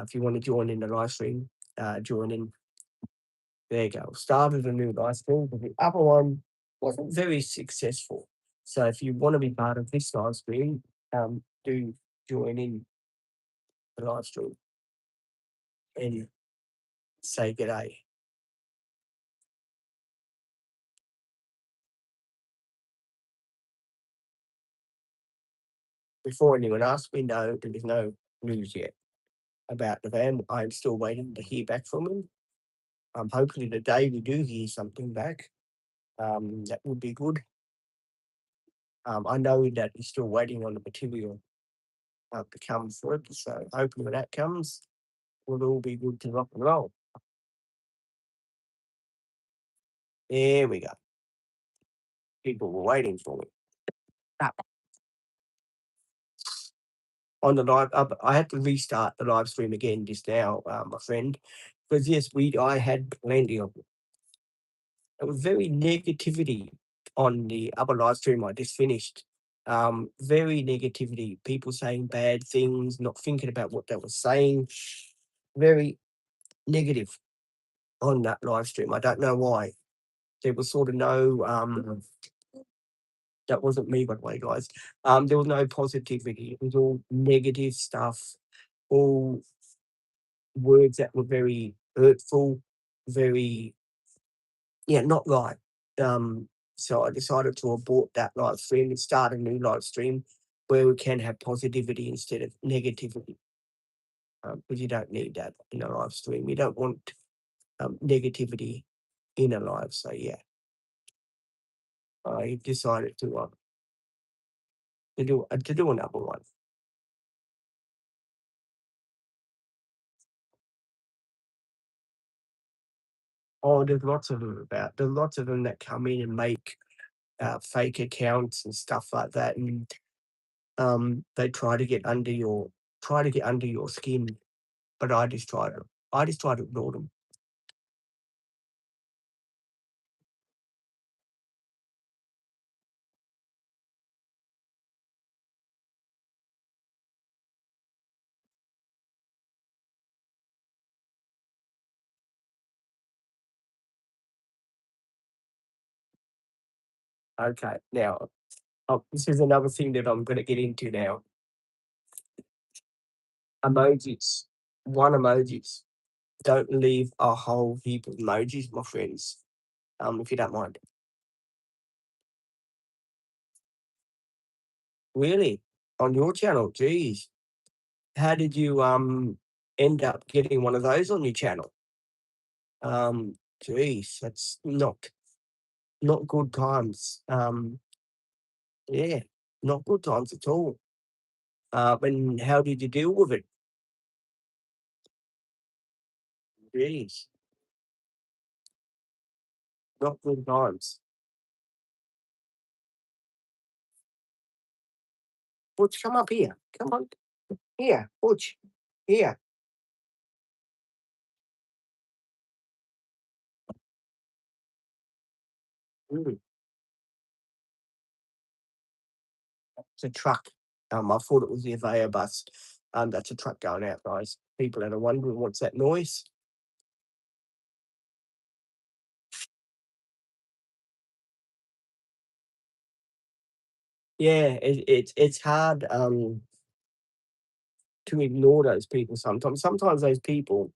if you want to join in the live stream, join in. There you go. Started a new live stream, but the other one wasn't very successful. So if you want to be part of this live stream, do join in the live stream and say g'day. Before anyone asks me, no, there is no news yet about the van. I'm still waiting to hear back from him. Hopefully today we do hear something back. That would be good. I know that he's still waiting on the material to come for it, so hopefully when that comes, we'll all be good to rock and roll. There we go. People were waiting for me. On the live, I had to restart the live stream again just now, my friend, because yes, I had plenty of it. It was very negativity on the other live stream I just finished. Very negativity, people saying bad things, not thinking about what they were saying. Very negative on that live stream. I don't know why. There was sort of no that wasn't me, by the way, guys. There was no positivity. It was all negative stuff, all words that were very hurtful, very not right. So I decided to abort that live stream and start a new live stream where we can have positivity instead of negativity. Because you don't need that in a live stream. You don't want negativity in a live. So yeah, I decided to do another one. Oh, there's lots of them about. There's lots of them that come in and make fake accounts and stuff like that, and they try to get under your skin. But I just try to ignore them. Okay, now this is another thing that I'm going to get into now. Emojis, one emojis. Don't leave a whole heap of emojis, my friends. If you don't mind. Really, on your channel, geez, how did you end up getting one of those on your channel? Geez, that's not good times. Yeah, not good times at all. And how did you deal with it? Geez, not good times. Butch, come up here. Come on. Here, Butch. Here. Mm, it's a truck. I thought it was the Aveo bus. That's a truck going out, guys. People that are wondering what's that noise. Yeah, it's hard to ignore those people sometimes. Sometimes those people,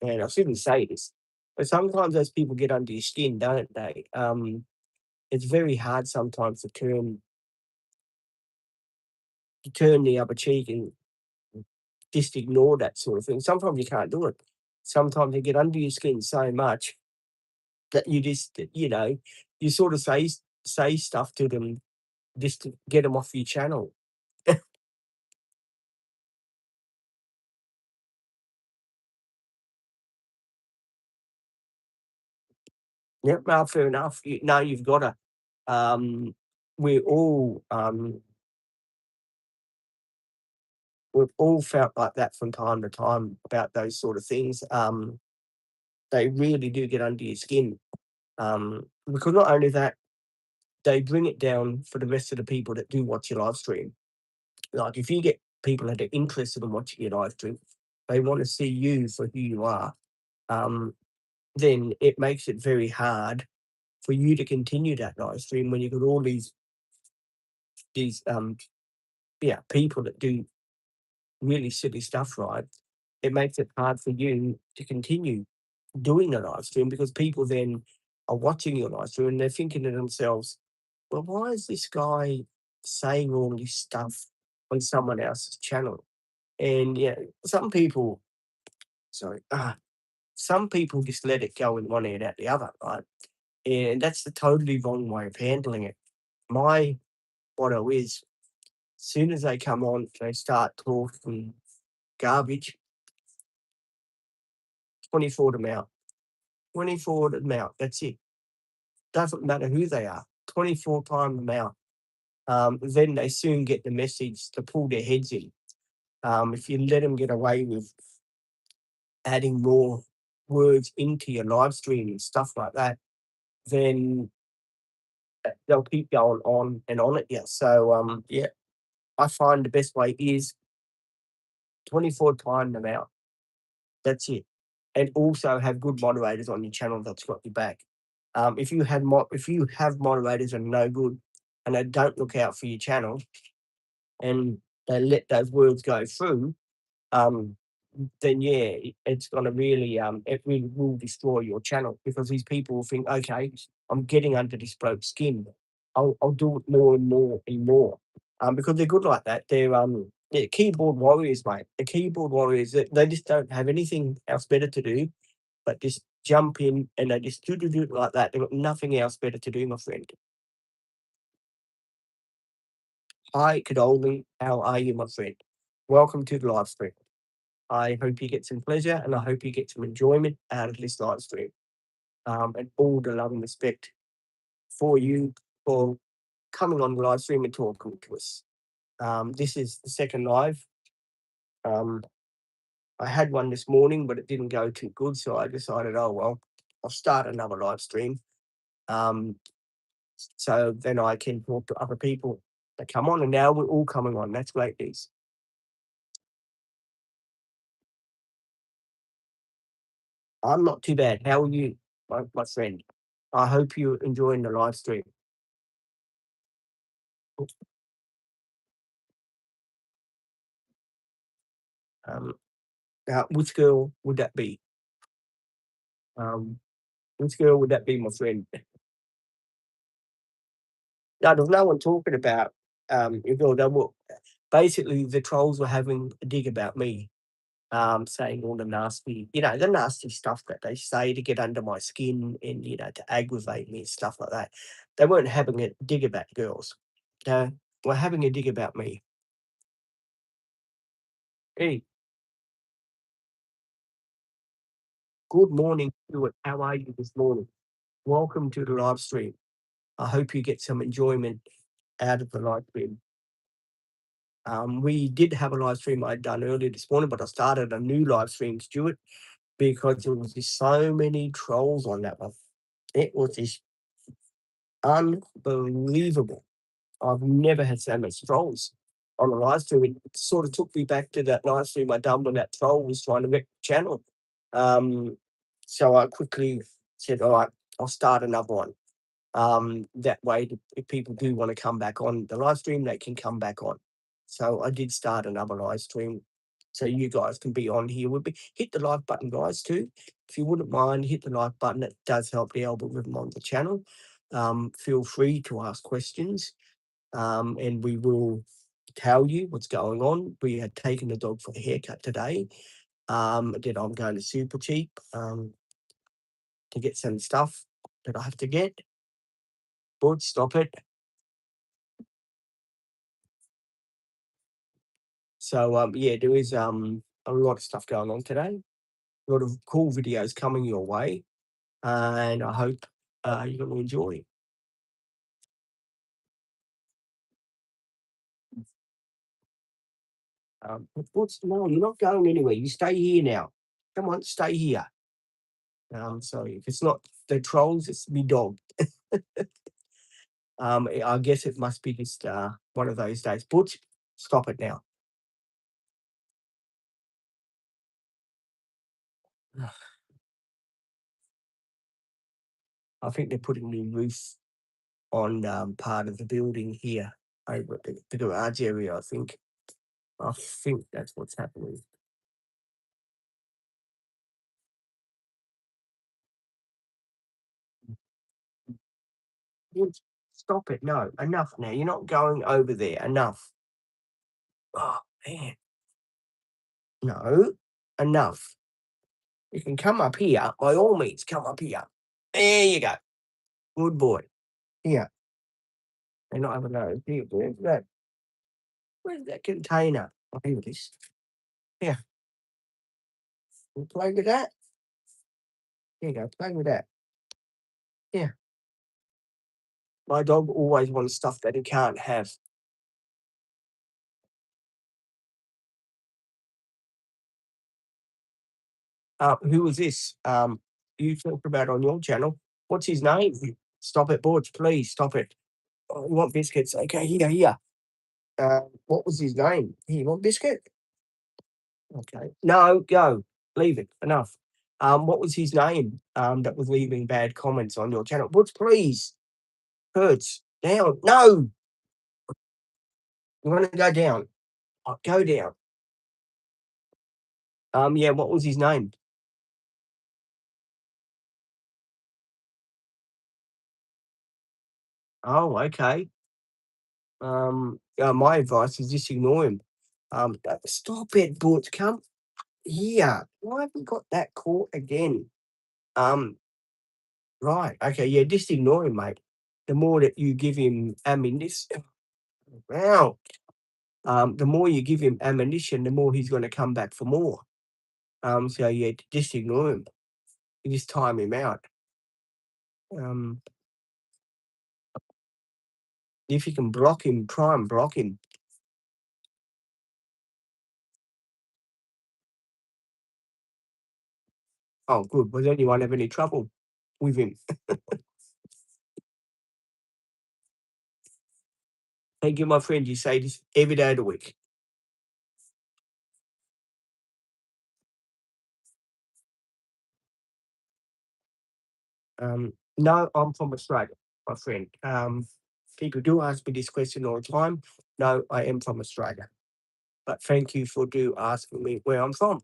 and I shouldn't say this, but sometimes those people get under your skin, don't they? It's very hard sometimes to turn the other cheek and just ignore that sort of thing. Sometimes you can't do it. Sometimes they get under your skin so much that you just, you sort of say stuff to them just to get them off your channel. Yep, no, fair enough. No, you've got to. Um, we all we've all felt like that from time to time about those sort of things. They really do get under your skin. Because not only that, they bring it down for the rest of the people that do watch your live stream. Like if you get people that are interested in watching your live stream, they want to see you for who you are, um, then it makes it very hard for you to continue that live stream when you've got all these yeah, people that do really silly stuff, right? It makes it hard for you to continue doing a live stream because people then are watching your live stream and they're thinking to themselves, well, why is this guy saying all this stuff on someone else's channel? And yeah, some people, sorry, some people just let it go in one ear and out the other, right? And that's the totally wrong way of handling it. My motto is, soon as they come on, they start talking garbage, 24 them out. 24 them out. That's it. Doesn't matter who they are. 24 time them out. Then they soon get the message to pull their heads in. If you let them get away with adding more words into your live stream and stuff like that, then they'll keep going on and on at you. So yeah, I find the best way is 24 time them out. That's it. And also have good moderators on your channel that's got your back. If you have moderators that are no good and they don't look out for your channel and they let those words go through, um, then yeah, it's gonna really it really will destroy your channel because these people will think, okay, I'm getting under this bloke's skin. I'll do it more and more and more. Because they're good like that. They're keyboard warriors, mate. The keyboard warriors, they just don't have anything else better to do but just jump in and they just do it like that. They've got nothing else better to do, my friend. Hi, Kadoli. How are you, my friend? Welcome to the live stream. I hope you get some pleasure and I hope you get some enjoyment out of this live stream. And all the love and respect for you for coming on the live stream and talking to us. This is the second live. Um, I had one this morning, but it didn't go too good. So I decided, oh, well, I'll start another live stream. Um, so then I can talk to other people that come on. And now we're all coming on. That's great news. I'm not too bad. How are you, my friend? I hope you're enjoying the live stream. Um, now, which girl would that be? Um, which girl would that be, my friend? No, there's no one talking about your girl. Basically, the trolls were having a dig about me, saying all the nasty, the nasty stuff that they say to get under my skin and, to aggravate me and stuff like that. They weren't having a dig about girls. They were having a dig about me. Hey, good morning, Stuart. How are you this morning? Welcome to the live stream. I hope you get some enjoyment out of the live stream. We did have a live stream I'd done earlier this morning, but I started a new live stream, Stuart, because there was just so many trolls on that one. It was just unbelievable. I've never had so much trolls on a live stream. It sort of took me back to that live stream I done when that troll was trying to wreck the channel. Um, so I quickly said, all right, I'll start another one. That way, if people do want to come back on the live stream, they can come back on. So I did start another live stream, so you guys can be on here. Hit the like button, guys, too. If you wouldn't mind, hit the like button. It does help the algorithm on the channel. Feel free to ask questions, and we will tell you what's going on. We had taken the dog for a haircut today. Then I'm going to Super Cheap to get some stuff that I have to get. But stop it. So, yeah, there is a lot of stuff going on today. A lot of cool videos coming your way, and I hope you're going to enjoy. What's no, you're not going anywhere. You stay here now. Come on, stay here. So if it's not the trolls, it's me dog. I guess it must be just one of those days. Butch, stop it now. I think they're putting new roof on, part of the building here over at the garage area, I think. I think that's what's happening. You stop it, no, enough now, you're not going over there, enough. Oh, man. No, enough. You can come up here, by all means, come up here. There you go. Good boy. Here. They're not having those. Here, where's that container? Oh, here it is. Here, you play with that? Here you go, play with that. Here. My dog always wants stuff that he can't have. Who was this? You talked about on your channel. What's his name? Stop it, Borge, please stop it. Oh, you want biscuits? Okay, here, here. What was his name? Here, you want biscuit? Okay. No, go. Leave it. Enough. What was his name? That was leaving bad comments on your channel. Borge, please. Hurts. Down. No. You want to go down? Go down. Yeah. What was his name? Oh, okay. My advice is just ignore him. Stop it, Butch. Come here. Why have we got that caught again? Um, right. Okay. Yeah. Just ignore him, mate. The more that you give him ammunition, wow. The more you give him ammunition, the more he's going to come back for more. So yeah, just ignore him. You just time him out. Um, if you can block him, try and block him. Oh, good. Was anyone have any trouble with him? Thank you, my friend. You say this every day of the week. No, I'm from Australia, my friend. People do ask me this question all the time. No, I am from Australia. But thank you for do asking me where I'm from.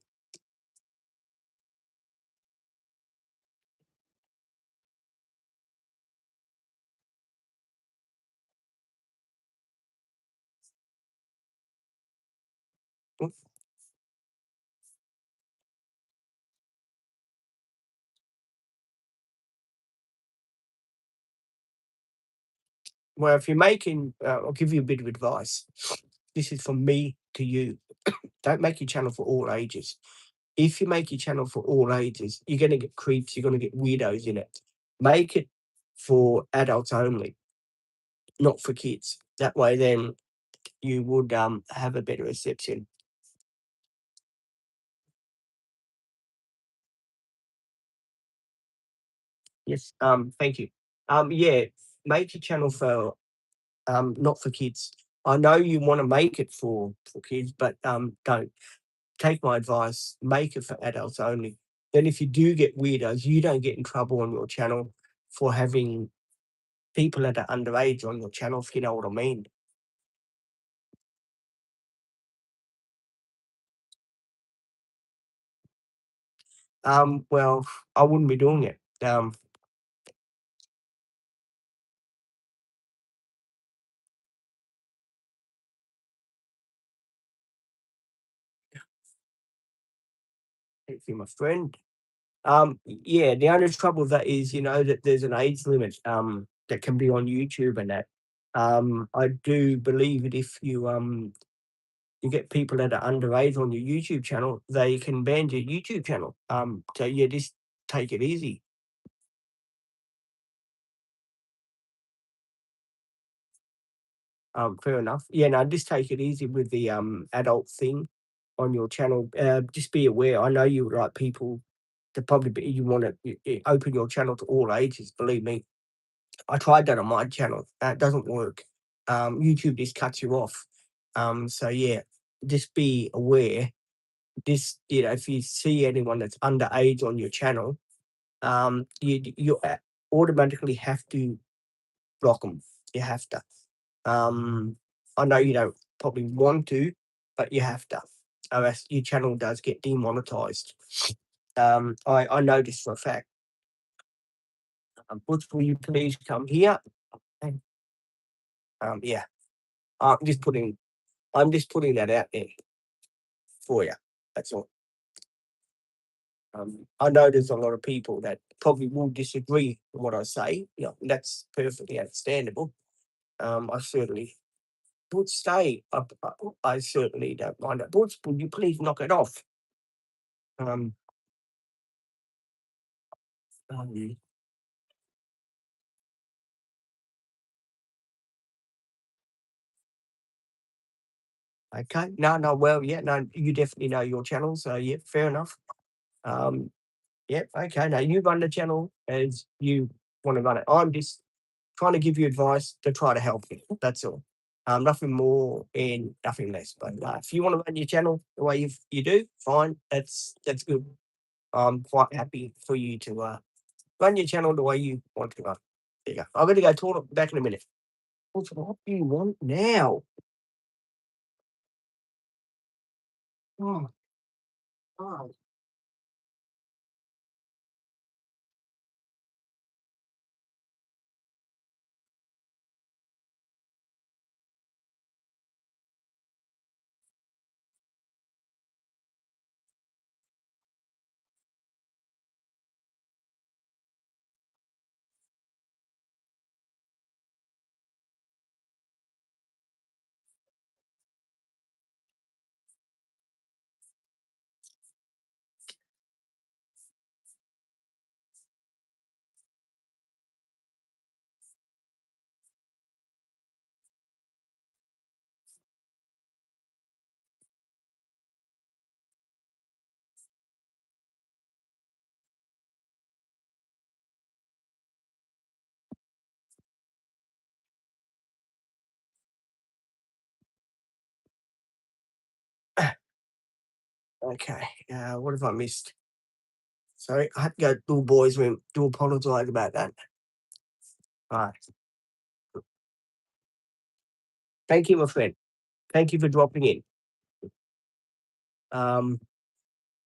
Mm, well, if you're making, I'll give you a bit of advice. This is from me to you. Don't make your channel for all ages. If you make your channel for all ages, you're going to get creeps, you're going to get weirdos in it. Make it for adults only, not for kids. That way, then you would have a better reception. Yes, thank you. Yeah, make your channel for not for kids. I know you want to make it for kids, but don't take my advice. Make it for adults only. Then, if you do get weirdos, you don't get in trouble on your channel for having people that are underage on your channel. If you know what I mean. Well, I wouldn't be doing it. Thank you, my friend. Yeah, the only trouble with that is, that there's an age limit, that can be on YouTube and that. I do believe that if you get people that are underage on your YouTube channel, they can ban your YouTube channel. So yeah, just take it easy. Fair enough. Yeah, no, just take it easy with the adult thing on your channel. Just be aware. I know you like people to probably be, you want to open your channel to all ages. Believe me, I tried that on my channel. That doesn't work. YouTube just cuts you off. So yeah, just be aware this, if you see anyone that's underage on your channel, you automatically have to block them. You have to. I know you don't probably want to, but you have to, or else your channel does get demonetized. I know this for a fact. Butch, will you please come here? Okay. Yeah, I'm just putting that out there for you. That's all. I know there's a lot of people that probably will disagree with what I say. That's perfectly understandable. I certainly would stay. I certainly don't mind it. Butch, will you please knock it off? Um, um, okay. No, no, well, yeah, no, you definitely know your channel, so yeah, fair enough. Um, yeah, okay. Now you run the channel as you want to run it. I'm just trying to give you advice to try to help you. That's all. Nothing more and nothing less. But if you want to run your channel the way you do, fine. That's good. I'm quite happy for you to run your channel the way you want to run. There you go. I'm going to go talk back in a minute. What do you want now? Oh, oh. Okay. What have I missed? Sorry, I had to go to the boys' room. Do apologise about that. All right. Thank you, my friend. Thank you for dropping in. Um,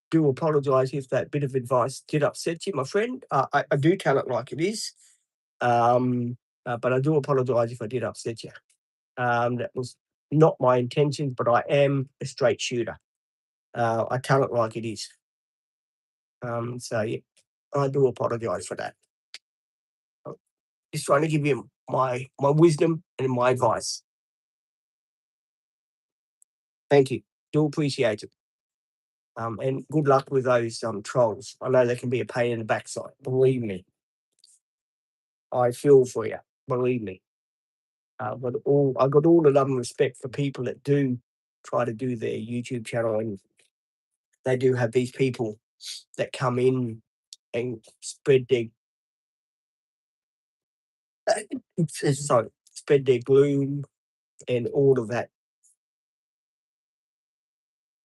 do apologise if that bit of advice did upset you, my friend. I do tell it like it is, but I do apologise if I did upset you. That was not my intention, but I am a straight shooter. I tell it like it is. So yeah, I do apologise for that. Just trying to give you my wisdom and my advice. Thank you. Do appreciate it. And good luck with those trolls. I know they can be a pain in the backside. Believe me, I feel for you. Believe me. But I got all the love and respect for people that do try to do their YouTube channel, and they do have these people that come in and spread their gloom and all of that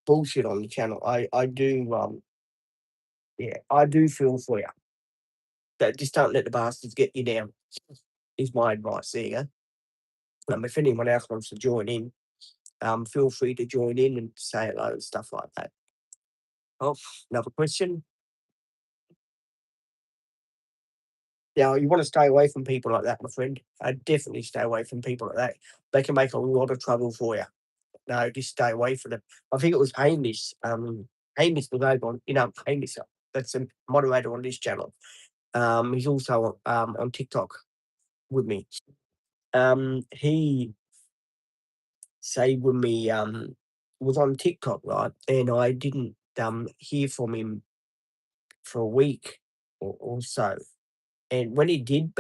bullshit on the channel. I do yeah, I do feel for you. That just don't let the bastards get you down. Is my advice. There you go. If anyone else wants to join in, feel free to join in and say hello and stuff like that. Oh, another question. Yeah, you want to stay away from people like that, my friend. I definitely stay away from people like that. They can make a lot of trouble for you. No, just stay away from them. I think it was Hamish. Hamish was over on, Hamish. That's a moderator on this channel. He's also on TikTok with me. He say when we was on TikTok, right, and I didn't hear from him for a week or so. And when he did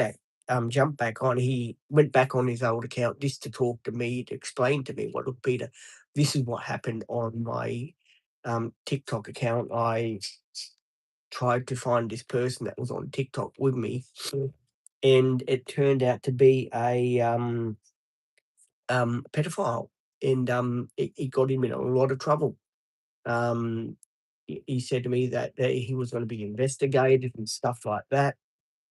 jump back on, he went back on his old account just to talk to me, to explain to me, "Well, look, Peter, this is what happened on my TikTok account. I tried to find this person that was on TikTok with me, and it turned out to be a pedophile, and it got him in a lot of trouble." He said to me that he was going to be investigated and stuff like that.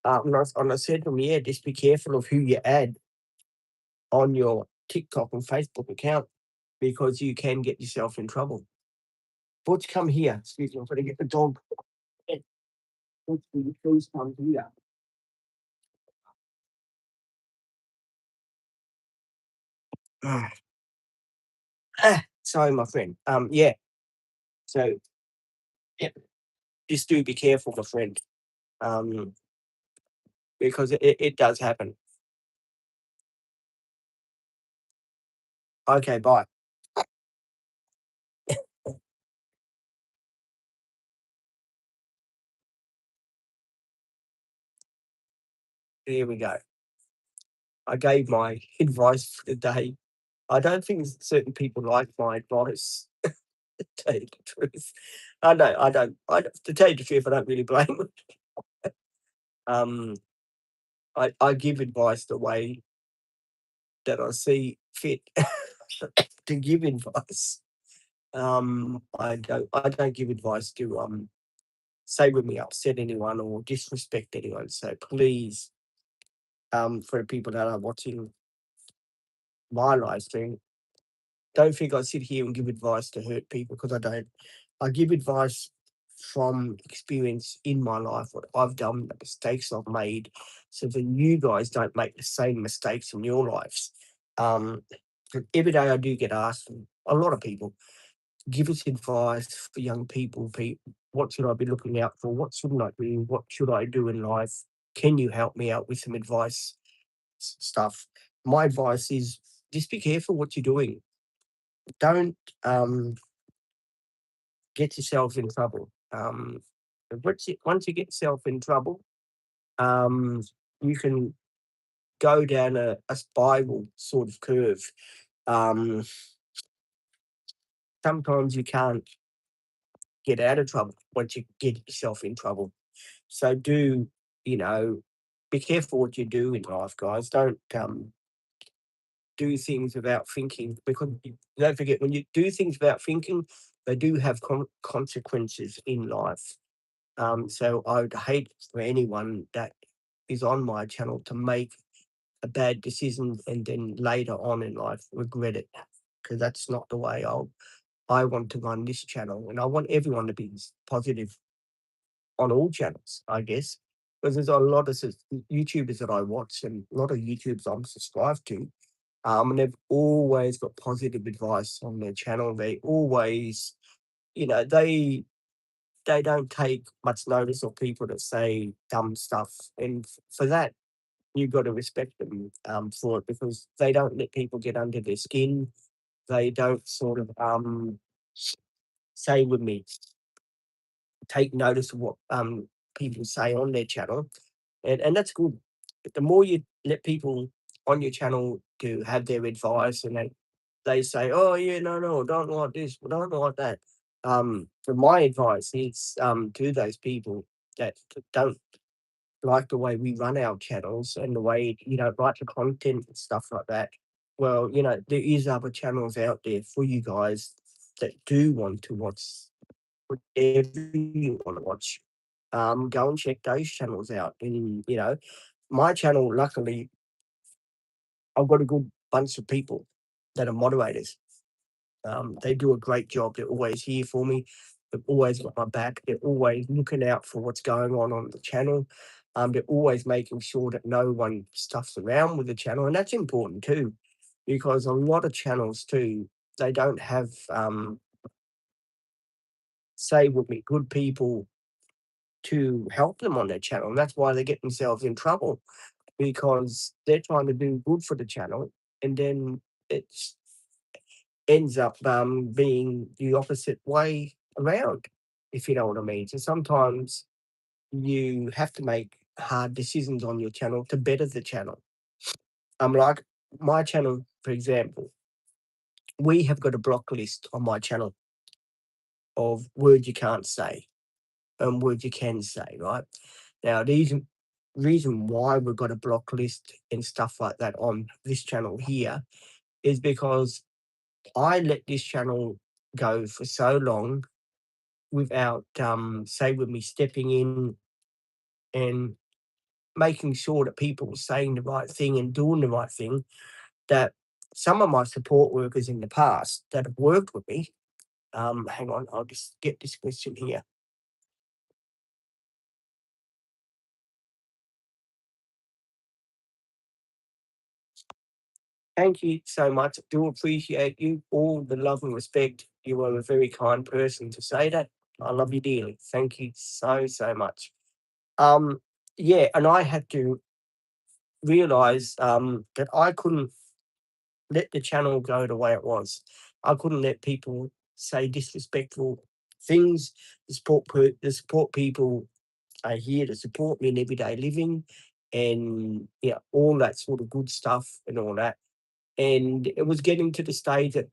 And I said to him, yeah, just be careful of who you add on your TikTok and Facebook account because you can get yourself in trouble. Butch, come here. Excuse me, I'm going to get the dog. Butch, will you please come here? Sorry, my friend. Yeah. So, yeah, just do be careful, my friend. Um, because it does happen. Okay, bye. Here we go. I gave my advice for the day. I don't think certain people like my advice, to tell you the truth. To tell you the truth, I don't really blame them. Um, I give advice the way that I see fit to give advice. I don't give advice to, say when we upset anyone or disrespect anyone. So please, for the people that are watching my live stream, don't think I sit here and give advice to hurt people because I don't. I give advice from experience in my life, what I've done, the mistakes I've made, so that you guys don't make the same mistakes in your lives. Um, every day I do get asked from a lot of people, give us advice for young people. What should I be looking out for? What shouldn't I do? What should I do in life? Can you help me out with some advice stuff? My advice is just be careful what you're doing. Don't get yourself in trouble. Once you get yourself in trouble, um, you can go down a spiral sort of curve. Um, Sometimes you can't get out of trouble once you get yourself in trouble. So you know, be careful what you do in life, guys. Don't do things without thinking because don't forget when you do things without thinking, they do have consequences in life. So I would hate for anyone that is on my channel to make a bad decision and then later on in life regret it, because that's not the way I want to run this channel, and I want everyone to be positive on all channels, I guess, because there's a lot of YouTubers that I watch and a lot of YouTubers I'm subscribed to, and they've always got positive advice on their channel. They always, they don't take much notice of people that say dumb stuff, and for that, you've got to respect them for it because they don't let people get under their skin. They don't sort of say with me, take notice of what people say on their channel, and that's good. But the more you let people on your channel to have their advice, and they say, "Oh yeah, no, don't like this, don't like that." For my advice is to those people that don't like the way we run our channels and the way like the content and stuff like that. Well, there is other channels out there for you guys that do want to watch whatever you want to watch. Go and check those channels out. And my channel, luckily, I've got a good bunch of people that are moderators. They do a great job. They're always here for me. They've always got my back. They're always looking out for what's going on the channel. They're always making sure that no one stuffs around with the channel, and that's important too, because a lot of channels too, they don't have, say with me, good people to help them on their channel. And that's why they get themselves in trouble because they're trying to do good for the channel, and then it ends up being the opposite way around, if you know what I mean. So sometimes you have to make hard decisions on your channel to better the channel. Like my channel, for example, we have got a block list on my channel of words you can't say and words you can say, right? Now, the reason why we've got a block list and stuff like that on this channel here is because I let this channel go for so long without, say, with me stepping in and making sure that people were saying the right thing and doing the right thing, that some of my support workers in the past that have worked with me, hang on, I'll just get this question here. Thank you so much. I do appreciate you, all the love and respect. You are a very kind person to say that. I love you dearly. Thank you so, so much. Um, yeah, and I had to realize that I couldn't let the channel go the way it was. I couldn't let people say disrespectful things. The support people are here to support me in everyday living, and yeah, all that sort of good stuff and all that. And it was getting to the stage that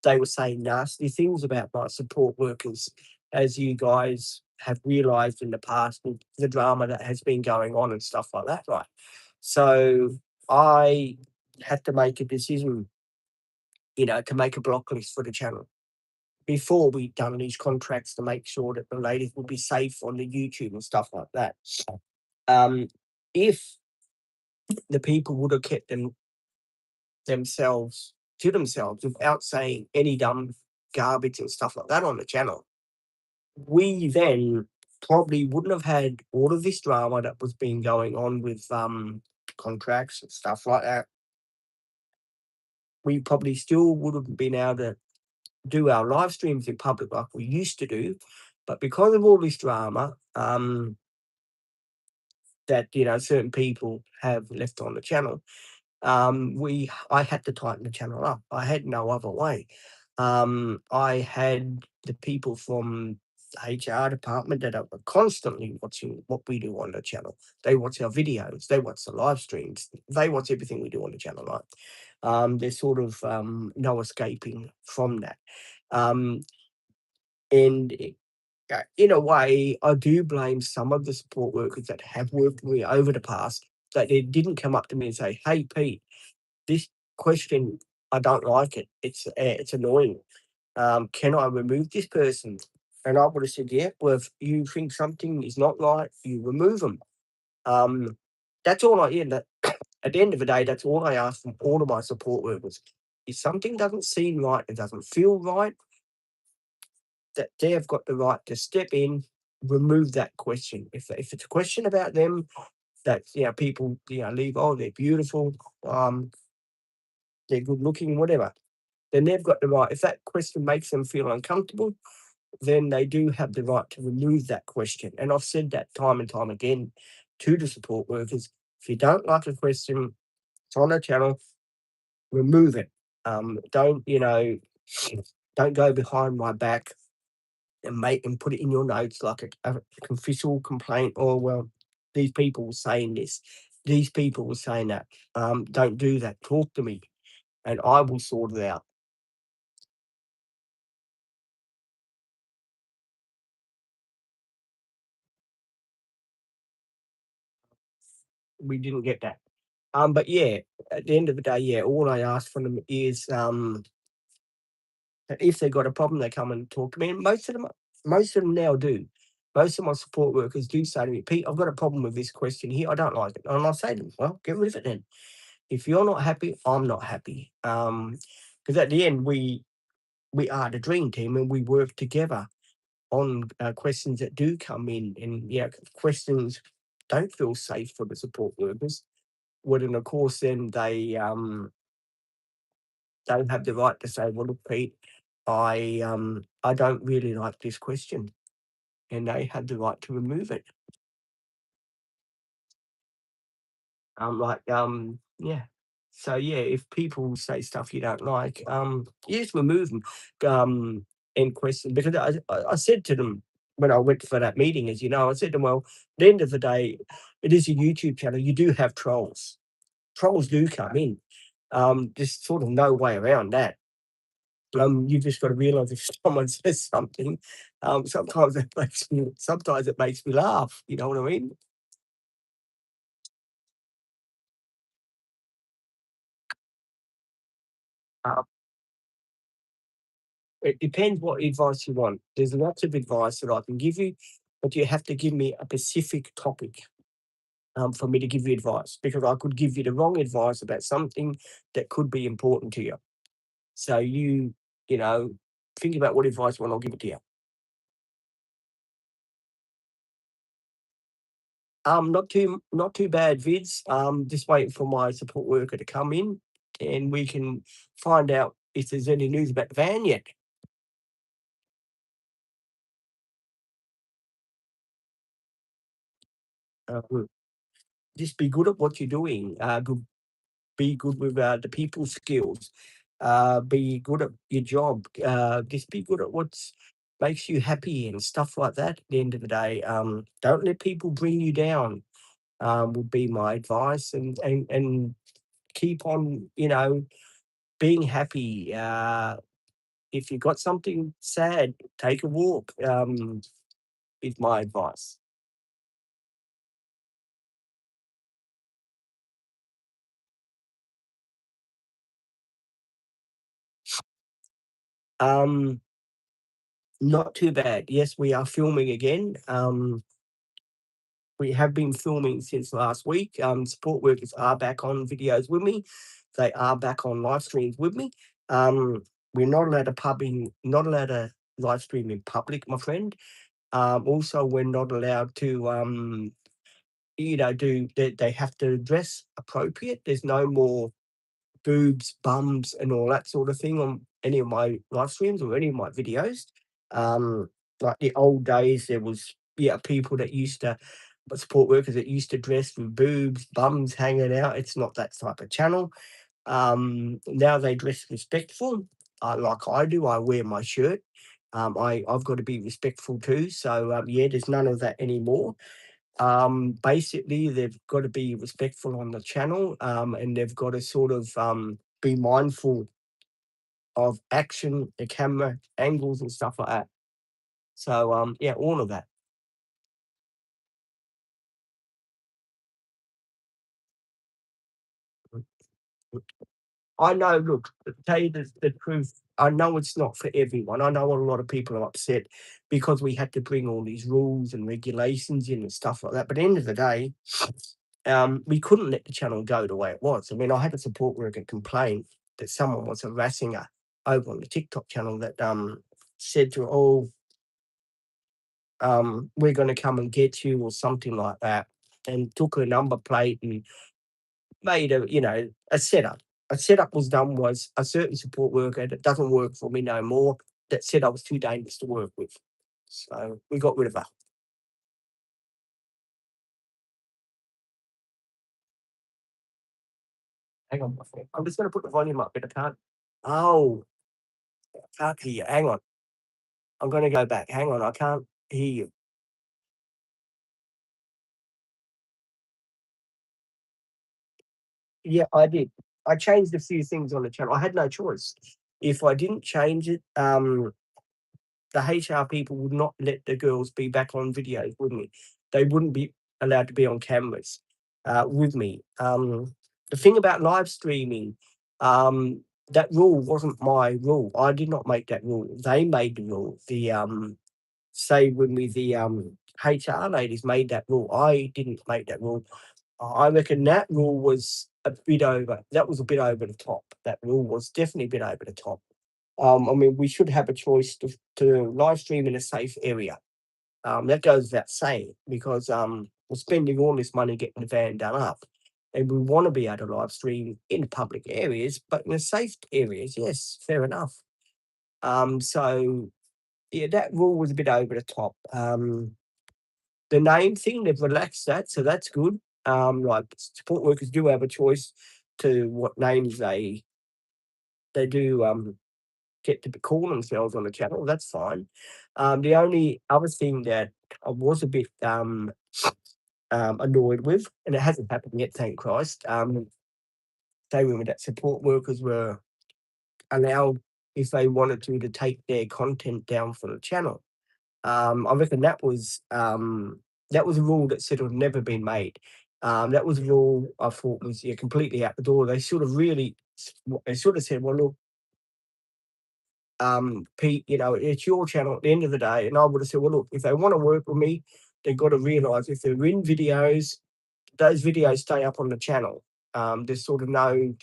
they were saying nasty things about my support workers, as you guys have realised in the past with the drama that has been going on and stuff like that, right? So I had to make a decision, to make a block list for the channel before we'd done these contracts to make sure that the ladies would be safe on the YouTube and stuff like that. Um, if the people would have kept themselves to themselves without saying any dumb garbage and stuff like that on the channel, we then probably wouldn't have had all of this drama that was been going on with contracts and stuff like that. We probably still would have been able to do our live streams in public like we used to do. But because of all this drama, that certain people have left on the channel, I had to tighten the channel up. I had no other way. I had the people from the HR department that are constantly watching what we do on the channel. They watch our videos, they watch the live streams, they watch everything we do on the channel, right? There's sort of no escaping from that. Um, and in a way, I do blame some of the support workers that have worked with me over the past that they didn't come up to me and say, "Hey, Pete, this question, I don't like it. It's annoying. Can I remove this person?" And I would have said, "Yeah, well, if you think something is not right, you remove them." Um, that's all I yeah, that at the end of the day, that's all I ask from all of my support workers. If something doesn't seem right, it doesn't feel right, that they have got the right to step in, remove that question. If it's a question about them that people leave, oh, they're beautiful, they're good looking, whatever, then they've got the right. If that question makes them feel uncomfortable, then they do have the right to remove that question. And I've said that time and time again to the support workers. If you don't like a question, it's on the channel, remove it. Don't don't go behind my back and make and put it in your notes like a official complaint. Or well, these people were saying this, these people were saying that. Don't do that. Talk to me, and I will sort it out. We didn't get that. But yeah, at the end of the day, yeah, all I ask from them is that if they've got a problem, they come and talk to me. And most of them now do. Most of my support workers do say to me, Pete, I've got a problem with this question here. I don't like it. And I say to them, well, get rid of it then. If you're not happy, I'm not happy. Because at the end, we are the dream team and we work together on questions that do come in. And yeah, questions don't feel safe for the support workers. Well, then of course, then they have the right to say, "Well, look, Pete, I don't really like this question," and they have the right to remove it. Yeah. So yeah, if people say stuff you don't like, you just remove them. And question because I said to them when I went for that meeting, as you know, I said to them, "Well, at the end of the day, it is a YouTube channel. You do have trolls. Trolls do come in. There's sort of no way around that. You just got to realize if someone says something, sometimes it makes me laugh. You know what I mean? Uh, it depends what advice you want. There's lots of advice that I can give you, but you have to give me a specific topic, for me to give you advice, because I could give you the wrong advice about something that could be important to you. So you know, think about what advice you want, I'll give it to you. Not too bad, Vids. Just waiting for my support worker to come in, and we can find out if there's any news about the van yet. Mm. Just be good at what you're doing. Be good with the people skills. Be good at your job. Just be good at what makes you happy and stuff like that. At the end of the day, don't let people bring you down. Would be my advice, and keep on, being happy. If you've got something sad, take a walk. Is my advice. Um, Not too bad. Yes, we are filming again. We have been filming since last week. Support workers are back on videos with me. They are back on live streams with me. Um, we're not allowed to live stream in public, my friend. Also, we're not allowed to, do they have to dress appropriate. There's no more boobs, bums, and all that sort of thing on any of my live streams or any of my videos. Um, like the old days, there was, yeah, people that used to, but support workers that used to dress with boobs, bums hanging out. It's not that type of channel. Now they dress respectful, like I do. I wear my shirt. I've got to be respectful too. So yeah, there's none of that anymore. Basically, they've got to be respectful on the channel, and they've got to sort of be mindful of action, the camera angles, and stuff like that. So yeah, all of that. I know. Look, to tell you the truth, I know it's not for everyone. I know a lot of people are upset because we had to bring all these rules and regulations in and stuff like that. But at the end of the day, we couldn't let the channel go the way it was. I mean, I had a support worker complain that someone was harassing her over on the TikTok channel that said to her, "Oh, we're going to come and get you," or something like that, and took her number plate and made a setup. A setup was done was a certain support worker that doesn't work for me no more that said I was too dangerous to work with. So we got rid of her. Hang on, my friend. I'm just going to put the volume up, but I can't. Oh, I can't hear you. Hang on. I'm going to go back. Hang on. I can't hear you. Yeah, I did. I changed a few things on the channel. I had no choice. If I didn't change it, the HR people would not let the girls be back on videos with me. They wouldn't be allowed to be on cameras with me. The thing about live streaming, that rule wasn't my rule. I did not make that rule. They made the rule. The say with me, the HR ladies made that rule. I didn't make that rule. I reckon that rule was a bit over. That was a bit over the top. That rule was definitely a bit over the top. I mean, we should have a choice to live stream in a safe area. That goes without saying because we're spending all this money getting the van done up, and we want to be able to live stream in public areas, but in the safe areas, yes, fair enough. So yeah, that rule was a bit over the top. The name thing, they've relaxed that, so that's good. Like support workers do have a choice to what names they do. Get to call themselves on the channel, that's fine. The only other thing that I was a bit annoyed with, and it hasn't happened yet, thank Christ, they were that support workers were allowed, if they wanted to take their content down from the channel. I reckon that was a rule that should have never been made. That was a rule I thought was, yeah, completely out the door. They should have really, they should have said, well, look, Pete, it's your channel at the end of the day. And I would have said, well, look, if they want to work with me, they've got to realize if they're in videos, those videos stay up on the channel. There's sort of no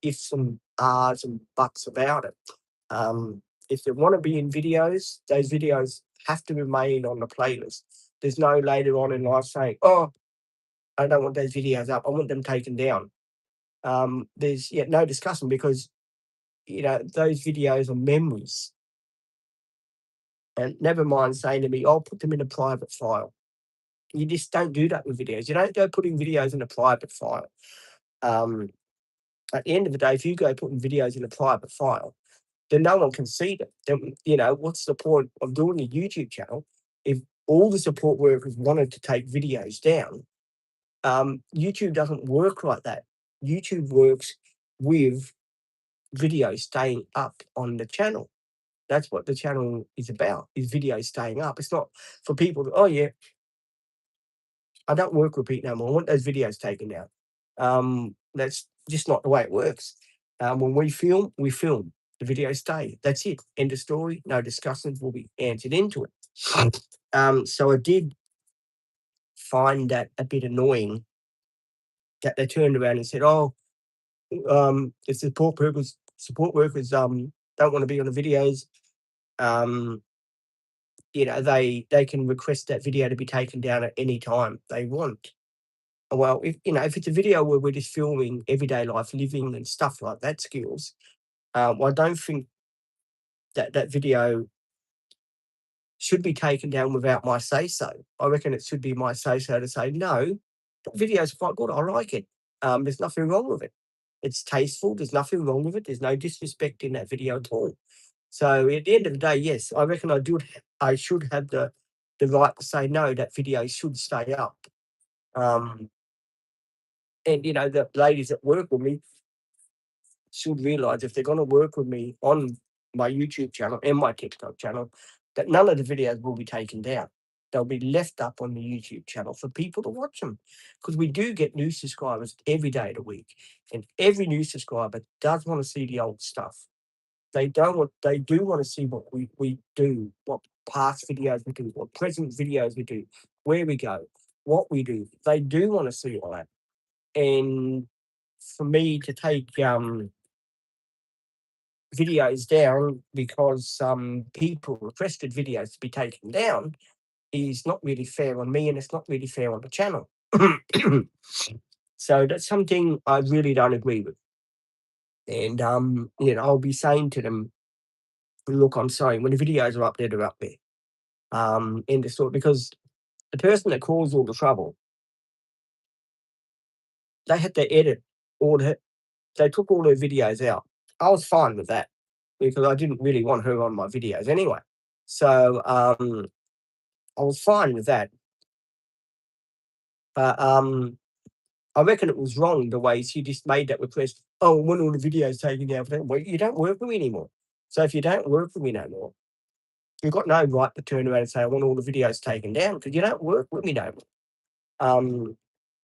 ifs and ahs and buts about it. If they want to be in videos, those videos have to remain on the playlist. There's no later on in life saying, oh, I don't want those videos up. I want them taken down. There's no discussion because, those videos are memories. And never mind saying to me, I'll put them in a private file. You just don't do that with videos. You don't go putting videos in a private file. At the end of the day, if you go putting videos in a private file, then no one can see them. Then, what's the point of doing a YouTube channel if all the support workers wanted to take videos down? YouTube doesn't work like that. YouTube works with videos staying up on the channel. That's what the channel is about, is videos staying up. It's not for people to, oh, yeah, I don't work with Pete no more. I want those videos taken down. That's just not the way it works. When we film, we film. The videos stay. That's it. End of story. No discussions will be answered into it. So I did find that a bit annoying that they turned around and said, oh, the support workers don't want to be on the videos. They can request that video to be taken down at any time they want. Well, if it's a video where we're just filming everyday life, living and stuff like that skills, I don't think that video should be taken down without my say so. I reckon it should be my say so to say, no, that video is quite good. I like it. There's nothing wrong with it. It's tasteful. There's nothing wrong with it. There's no disrespect in that video at all. So at the end of the day, yes, I reckon I should have the right to say no. That video should stay up. And the ladies that work with me should realize if they're going to work with me on my YouTube channel and my TikTok channel, that none of the videos will be taken down. They'll be left up on the YouTube channel for people to watch them, because we do get new subscribers every day of the week, and every new subscriber does want to see the old stuff. They do want to see what we do, what past videos we do, what present videos we do, where we go, what we do. They do want to see all that. And for me to take videos down because some people requested videos to be taken down is not really fair on me, and it's not really fair on the channel. So that's something I really don't agree with. And I'll be saying to them, look, I'm sorry, when the videos are up there, they're up there. In the store, because the person that caused all the trouble, they had to edit all they took all their videos out. I was fine with that because I didn't really want her on my videos anyway. So I was fine with that. But I reckon it was wrong the way she just made that request. Oh, I want all the videos taken down. Well, you don't work with me anymore. So if you don't work with me no more, you've got no right to turn around and say, I want all the videos taken down, because you don't work with me no more.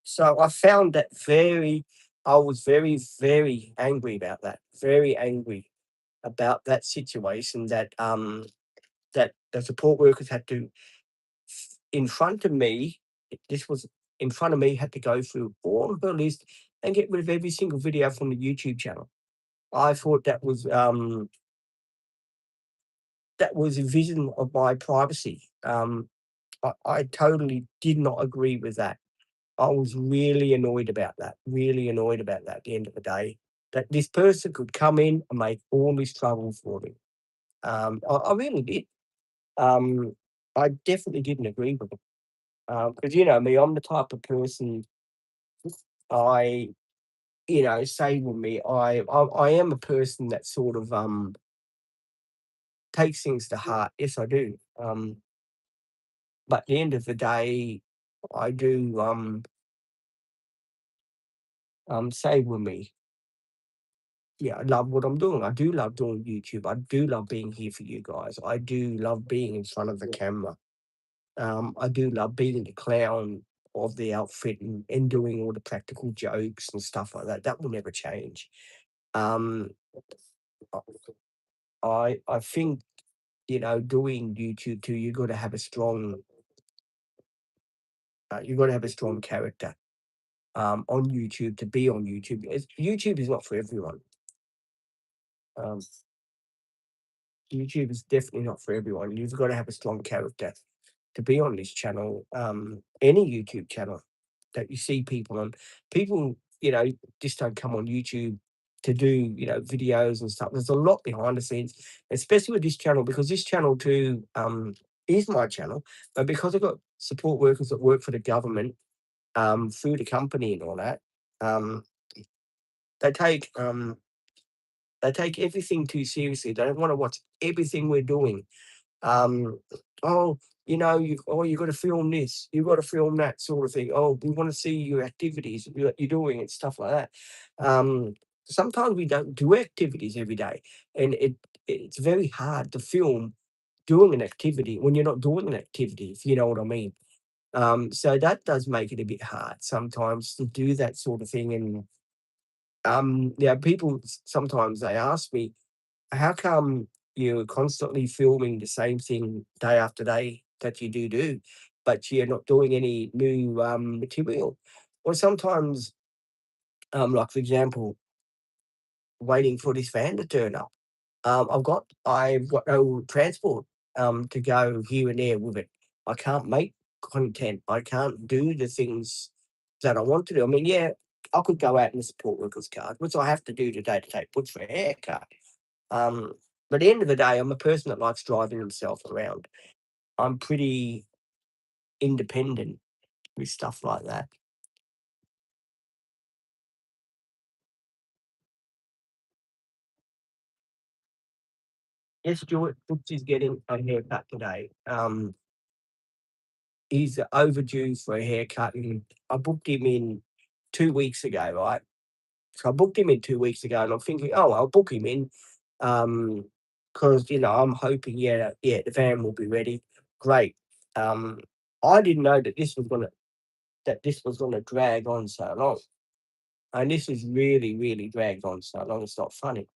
So I found that I was very, very angry about that. Very angry about that situation, that that the support workers had to, in front of me, this was in front of me, had to go through all of her list and get rid of every single video from the YouTube channel. I thought that was a vision of my privacy. I totally did not agree with that. I was really annoyed about that, at the end of the day, that this person could come in and make all this trouble for me. I really did. I definitely didn't agree with it. Because you know me, I'm the type of person, I, say with me, I am a person that sort of takes things to heart. Yes, I do. But at the end of the day, I do say with me, yeah, I love what I'm doing. I do love doing YouTube. I do love being here for you guys. I do love being in front of the camera. I do love being the clown of the outfit, and doing all the practical jokes and stuff like that. That will never change. Um, I think, doing YouTube too, you gotta have a strong character, on YouTube to be on YouTube. YouTube is not for everyone. Um, YouTube is definitely not for everyone. You've got to have a strong character to be on this channel, any YouTube channel that you see people on. People, just don't come on YouTube to do, videos and stuff. There's a lot behind the scenes, especially with this channel, because this channel too, is my channel, but because I've got support workers that work for the government, through the company and all that, um, they take um, they take everything too seriously. They don't want to watch everything we're doing. Um, oh, you got to film this, you got to film that sort of thing. Oh, we want to see your activities you're doing and stuff like that. Um, Sometimes we don't do activities every day, and it's very hard to film doing an activity when you're not doing an activity, if you know what I mean. So that does make it a bit hard sometimes to do that sort of thing. And yeah, people sometimes they ask me, how come you're constantly filming the same thing day after day that you do, but you're not doing any new material? Or sometimes, like for example, waiting for this van to turn up. I've got no transport to go here and there with it. I can't make content. I can't do the things that I want to do. I mean, yeah, I could go out in a support workers card, which I have to do today to take puts for a haircut. Um, but at the end of the day, I'm a person that likes driving himself around. I'm pretty independent with stuff like that. Yes, Stuart Brooks is getting a haircut today. He's overdue for a haircut, and I booked him in 2 weeks ago, right? So I booked him in 2 weeks ago, and I'm thinking, oh, I'll book him in, because I'm hoping, yeah, the van will be ready. Great. Um, I didn't know that this was gonna drag on so long. And this has really, really dragged on so long, it's not funny.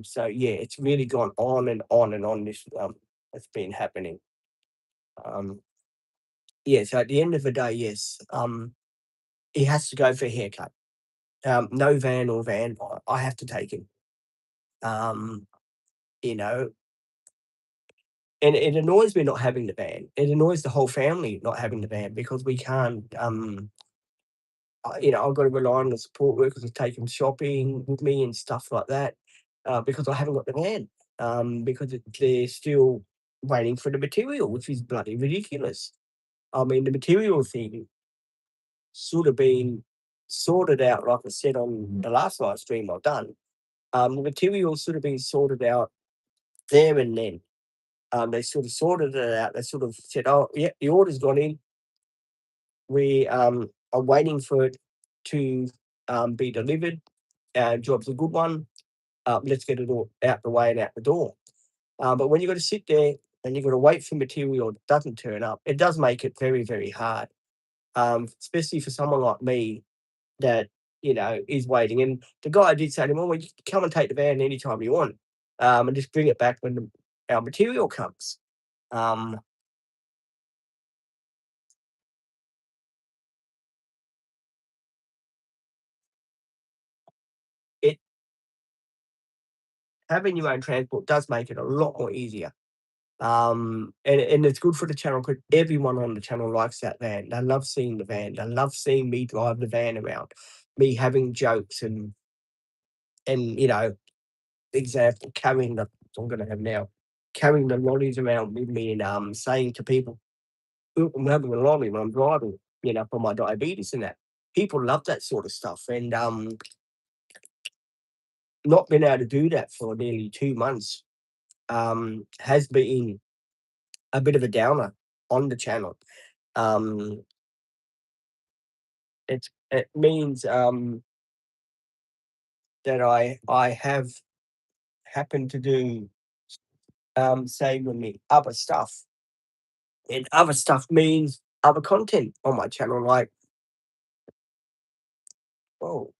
So yeah, it's really gone on and on and on, this, that's been happening. Um, yeah, so at the end of the day, yes, he has to go for a haircut. No van or van, I have to take him. Um, you know, and it annoys me not having the van. It annoys the whole family not having the van because we can't, I've got to rely on the support workers to take him shopping with me and stuff like that, because I haven't got the van, because they're still waiting for the material, which is bloody ridiculous. I mean, the material thing should have been sorted out, like I said on the last live stream I've done. The material should have been sorted out there and then. They sort of sorted it out. They sort of said, "Oh, yeah, the order's gone in. We are waiting for it to be delivered. Job's a good one. Let's get it all out the way and out the door." But when you got to sit there and you've got to wait for material that doesn't turn up, it does make it very, very hard, especially for someone like me that is waiting. And the guy did say to me, "Well, you can come and take the van anytime you want, and just bring it back when our material comes." Um, it Having your own transport does make it a lot more easier. And it's good for the channel because everyone on the channel likes that van. They love seeing the van. They love seeing me drive the van around, me having jokes and example, carrying the I'm gonna have now, carrying the lollies around with me and saying to people, "Look, I'm having a lolly when I'm driving," for my diabetes and that. People love that sort of stuff. And not being able to do that for nearly 2 months has been a bit of a downer on the channel. Um, it means that I have happened to do say with me other stuff. And other stuff means other content on my channel, like, oh,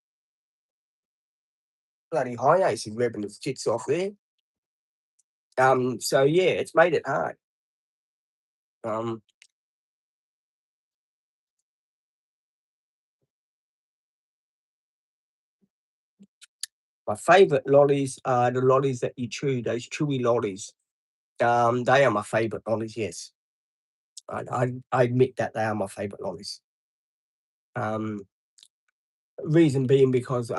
bloody high ace is revving the tits off there. So yeah, it's made it hard. Um, my favourite lollies are the lollies that you chew, those chewy lollies. They are my favourite lollies, yes. I admit that they are my favourite lollies. Um, reason being because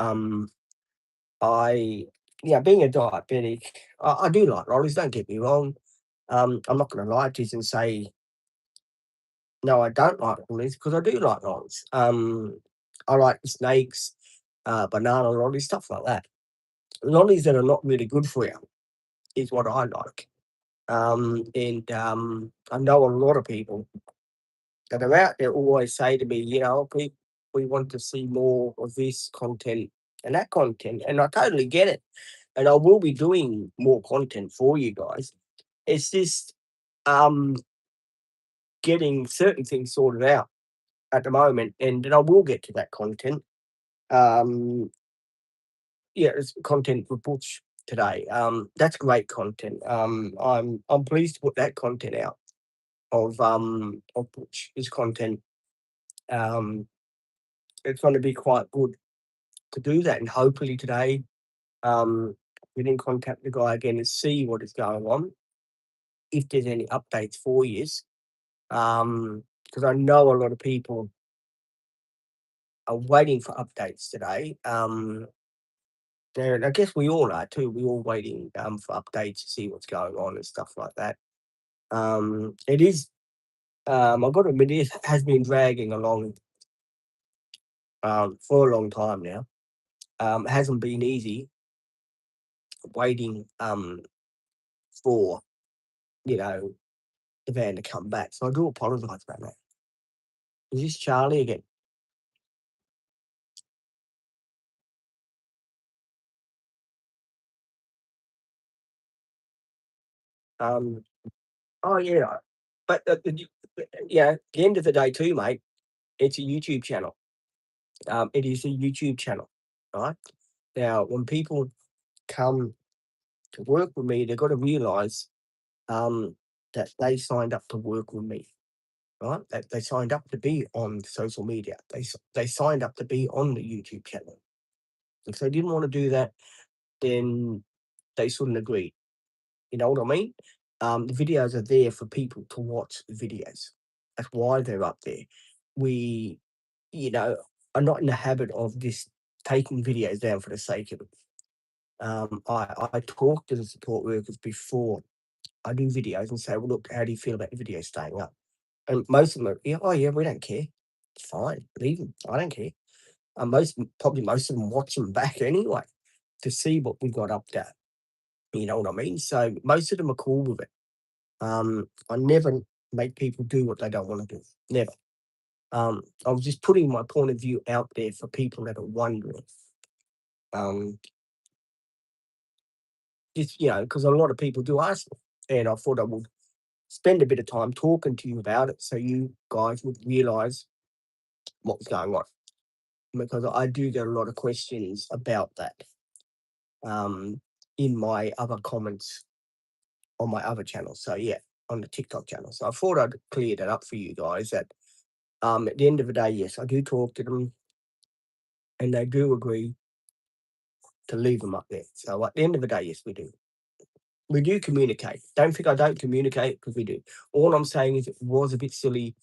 I yeah, being a diabetic, I do like lollies. Don't get me wrong. I'm not going to lie to you and say no, I don't like lollies because I do like lollies. I like snakes, banana lollies, stuff like that. Lollies that are not really good for you is what I like. And I know a lot of people that are out there always say to me, we want to see more of this content and that content. And I totally get it. And I will be doing more content for you guys. It's just um, getting certain things sorted out at the moment. And then I will get to that content. Um, yeah, it's content for Butch today. That's great content. I'm pleased to put that content out of Butch, his content. Um, it's going to be quite good to do that, and hopefully today, get in contact with the guy again and see what is going on. If there's any updates for you, because I know a lot of people are waiting for updates today. And I guess we all are too. We're all waiting for updates to see what's going on and stuff like that. It is. I've got to admit, it has been dragging along for a long time now. It hasn't been easy waiting for you know the van to come back. So I do apologise about that. Is this Charlie again? Um, oh yeah, but yeah, at the end of the day too, mate, it's a YouTube channel. It is a YouTube channel, right? Now, when people come to work with me, they've got to realise that they signed up to work with me, right? That they signed up to be on social media. They signed up to be on the YouTube channel. If they didn't want to do that, then they shouldn't agree. You know what I mean? The videos are there for people to watch the videos. That's why they're up there. We, you know, are not in the habit of just taking videos down for the sake of it. I talk to the support workers before I do videos and say, well, look, how do you feel about the video staying up? And most of them are, yeah, oh yeah, we don't care. It's fine, leave them. I don't care. Probably most of them watch them back anyway to see what we got up to. You know what I mean? So most of them are cool with it. I never make people do what they don't want to do. Never. I was just putting my point of view out there for people that are wondering. Um, just because a lot of people do ask me, and I thought I would spend a bit of time talking to you about it, so you guys would realise what's going on. Because I do get a lot of questions about that um, in my other comments on my other channel. So yeah, on the TikTok channel. So I thought I'd clear that up for you guys. That at the end of the day, yes, I do talk to them, and they do agree to leave them up there. So at the end of the day, yes, we do. We do communicate. Don't think I don't communicate because we do. All I'm saying is it was a bit silly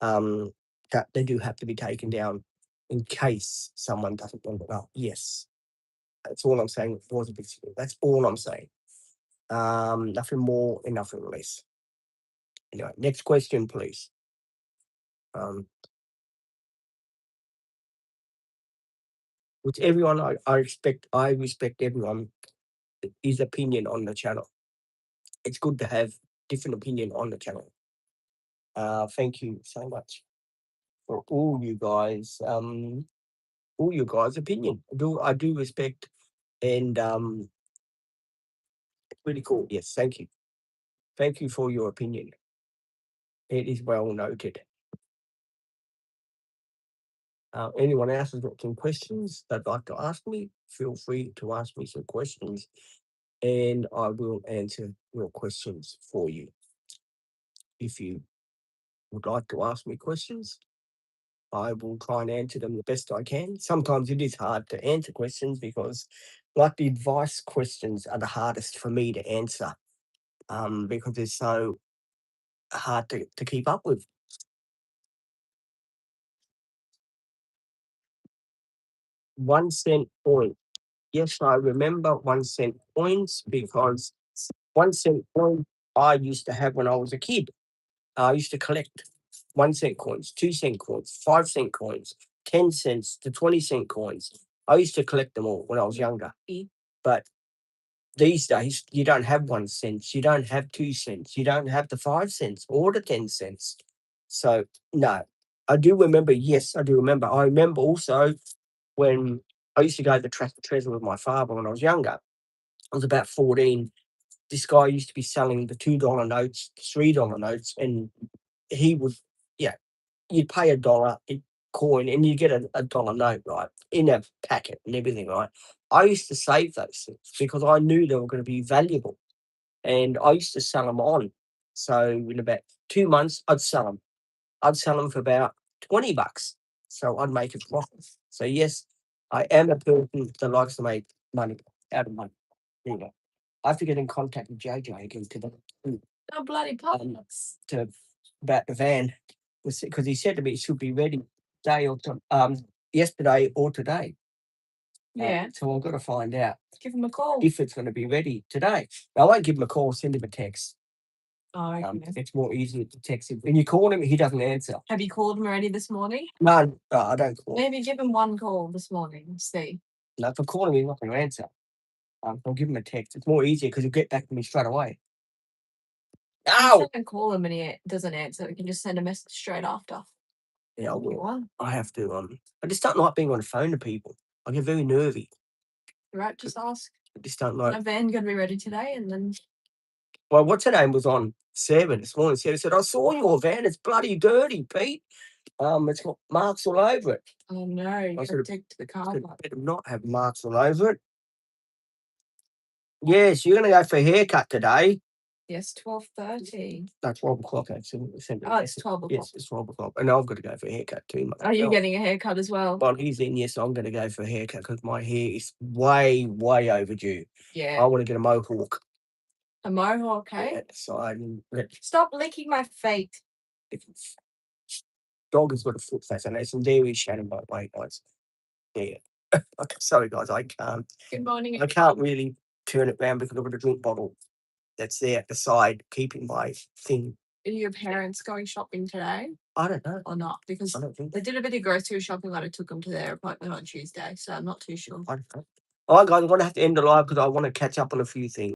um, that they do have to be taken down in case someone doesn't want it up. Yes, that's all I'm saying. It was a bit silly. That's all I'm saying. Nothing more and nothing less. Anyway, next question, please. Um, which everyone I respect everyone his opinion on the channel. It's good to have different opinion on the channel. Thank you so much for all you guys' opinion. I do respect and it's really cool. Yes, thank you. Thank you for your opinion. It is well noted. Anyone else has got some questions they'd like to ask me, feel free to ask me some questions and I will answer your questions for you. If you would like to ask me questions, I will try and answer them the best I can. Sometimes it is hard to answer questions because, like, the advice questions are the hardest for me to answer because they're so hard to keep up with. 1 cent coin. Yes, I remember 1 cent coins because 1 cent coin I used to have when I was a kid. I used to collect 1 cent coins, 2 cent coins, 5 cent coins, 10 cents to 20 cent coins. I used to collect them all when I was younger. But these days, you don't have 1 cent, you don't have 2 cents, you don't have the 5 cents or the 10 cents. So, no, I do remember. Yes, I do remember. I remember also when I used to go to the Tractor Treasure with my father when I was younger. I was about 14. This guy used to be selling the $2 notes, $3 notes, and he would, yeah, you'd pay $1 in coin and you get a dollar note, right, in a packet and everything, right? I used to save those things because I knew they were going to be valuable, and I used to sell them on. So in about 2 months, I'd sell them. I'd sell them for about $20. So I'd make a profit. So yes, I am a person that likes to make money out of money. There you go. I have to get in contact with JJ again today. Oh, bloody pops. To about the van because he said to me it should be ready today or yesterday or today. Yeah. So I've got to find out Give him a call. if it's going to be ready today. I won't give him a call, send him a text. Oh, okay. It's more easier to text him. When you call him, he doesn't answer. Have you called him already this morning? No, I don't call him. Maybe give him one call this morning. See. No, if I call him, he's not going to answer. I'll give him a text. It's more easier because he'll get back to me straight away. Ow! If I call him and he doesn't answer, we can just send a message straight after. Yeah, I will. I have to. I just don't like being on the phone to people. I get very nervy. Right, just ask. I just don't like. My van gonna be ready today, and then. Well, what's her name was on 7 this morning. Sarah said, "I saw your van. It's bloody dirty, Pete. It's got marks all over it." Oh no! You got to take to the car. Better not have marks all over it. Yes, you're going to go for a haircut today. Yes, 12:30. No, 12 o'clock actually. Oh, it's 12 o'clock. Yes, it's 12 o'clock. And I've got to go for a haircut too. Are you getting a haircut as well? Well, he's in. Yes, I'm going to go for a haircut because my hair is way, way overdue. Yeah. I want to get a mohawk. A mohawk, eh? At the side. Stop licking my feet. Dog has got a foot fat, and there's some dairy shadow by the way, guys. Yeah. Okay, sorry, guys. I can't. Good morning. I can't really turn it around because I've got a drink bottle that's there at the side, keeping my thing. Are your parents going shopping today? I don't know. Or not? Because I don't think they did a bit of grocery shopping when I took them to their appointment on Tuesday, so I'm not too sure. I don't know. All right, guys, I'm going to have to end the live because I want to catch up on a few things.